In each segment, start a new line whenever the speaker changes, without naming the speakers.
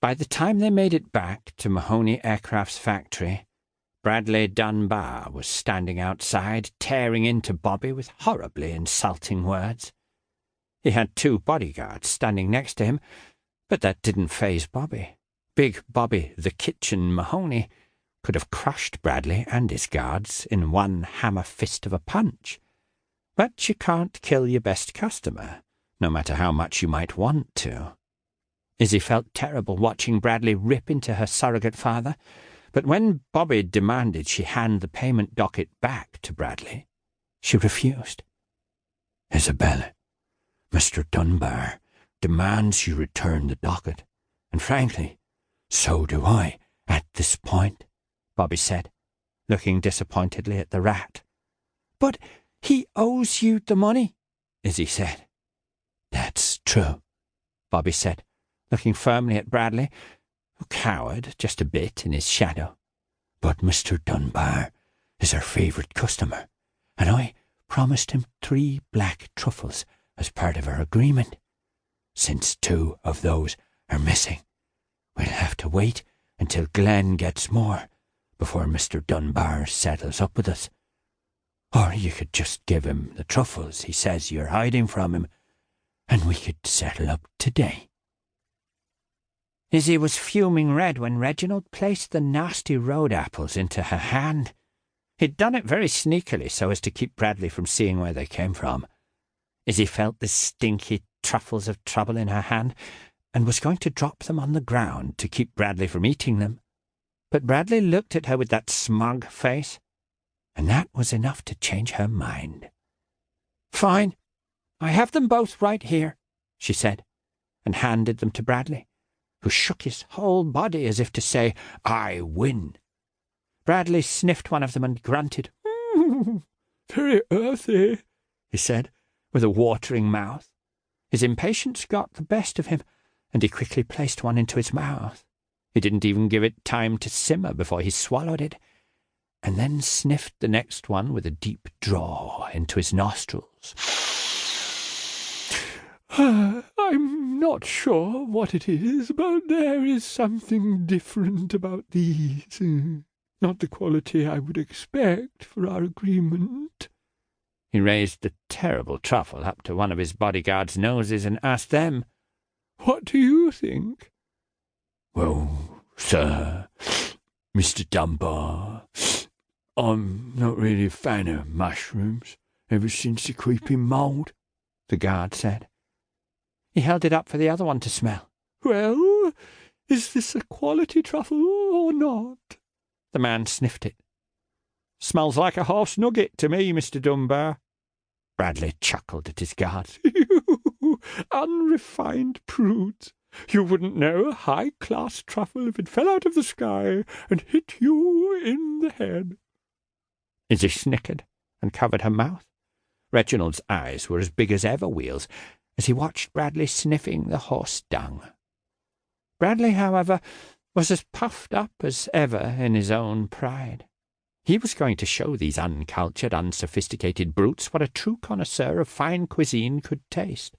By the time they made it back to Mahoney Aircraft's factory, Bradley Dunbar was standing outside, tearing into Bobby with horribly insulting words. He had 2 bodyguards standing next to him, but that didn't faze Bobby. Big Bobby the Kitchen Mahoney could have crushed Bradley and his guards in one hammer fist of a punch. But you can't kill your best customer, no matter how much you might want to. Izzy felt terrible watching Bradley rip into her surrogate father, but when Bobby demanded she hand the payment docket back to Bradley, she refused. "Isabella, Mr. Dunbar demands you return the docket, and frankly, so do I at this point," Bobby said, looking disappointedly at the rat. "But he owes you the money," Izzy said. "That's true," Bobby said, looking firmly at Bradley, who cowered just a bit in his shadow. "But Mr. Dunbar is our favourite customer, and I promised him 3 black truffles as part of our agreement. Since 2 of those are missing, we'll have to wait until Glenn gets more before Mr. Dunbar settles up with us. Or you could just give him the truffles he says you're hiding from him, and we could settle up today." Izzy was fuming red when Reginald placed the nasty road apples into her hand. He'd done it very sneakily so as to keep Bradley from seeing where they came from. Izzy felt the stinky truffles of trouble in her hand and was going to drop them on the ground to keep Bradley from eating them. But Bradley looked at her with that smug face, and that was enough to change her mind. "Fine, I have them both right here," she said, and handed them to Bradley, who shook his whole body as if to say, "I win." Bradley sniffed one of them and grunted. "Very earthy," he said, with a watering mouth. His impatience got the best of him, and he quickly placed one into his mouth. He didn't even give it time to simmer before he swallowed it, and then sniffed the next one with a deep draw into his nostrils. "I'm not sure what it is, but there is something different about these. Not the quality I would expect for our agreement." He raised the terrible truffle up to one of his bodyguards' noses and asked them, "What do you think?" "Well, sir, Mr. Dunbar, I'm not really a fan of mushrooms ever since the creeping mould," the guard said. He held it up for the other one to smell. "Well, is this a quality truffle or not?" The man sniffed it. "Smells like a horse nugget to me, Mr. Dunbar." Bradley chuckled at his guards. "You unrefined prudes. You wouldn't know a high-class truffle if it fell out of the sky and hit you in the head." Izzy snickered and covered her mouth. Reginald's eyes were as big as ever-wheels as he watched Bradley sniffing the horse dung. Bradley, however, was as puffed up as ever in his own pride. He was going to show these uncultured, unsophisticated brutes what a true connoisseur of fine cuisine could taste.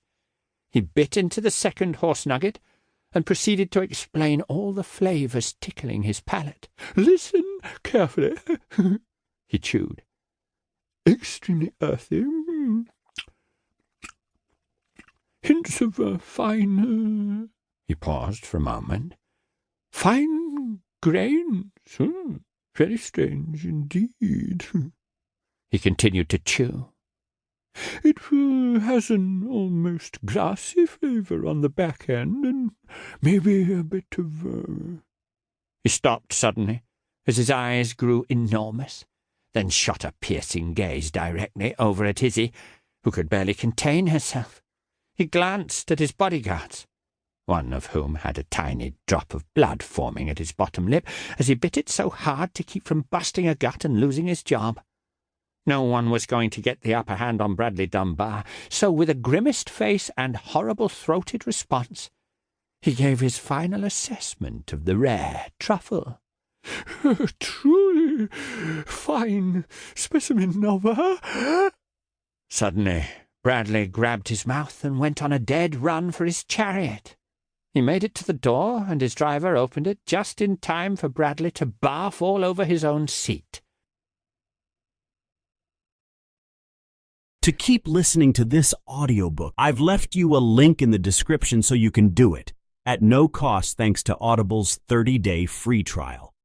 He bit into the second horse nugget and proceeded to explain all the flavours tickling his palate. "Listen carefully," he chewed. "Extremely earthy. Hints of fine..." He paused for a moment. "Fine grains. Very strange indeed." He continued to chew. "It has an almost grassy flavour on the back end, and maybe a bit of..." He stopped suddenly, as his eyes grew enormous, then shot a piercing gaze directly over at Izzy, who could barely contain herself. He glanced at his bodyguards, one of whom had a tiny drop of blood forming at his bottom lip as he bit it so hard to keep from busting a gut and losing his job. No one was going to get the upper hand on Bradley Dunbar, so with a grimaced face and horrible throated response, he gave his final assessment of the rare truffle. "Truly fine specimen of her." Suddenly, Bradley grabbed his mouth and went on a dead run for his chariot. He made it to the door, and his driver opened it just in time for Bradley to barf all over his own seat.
To keep listening to this audiobook, I've left you a link in the description so you can do it, at no cost thanks to Audible's 30-day free trial.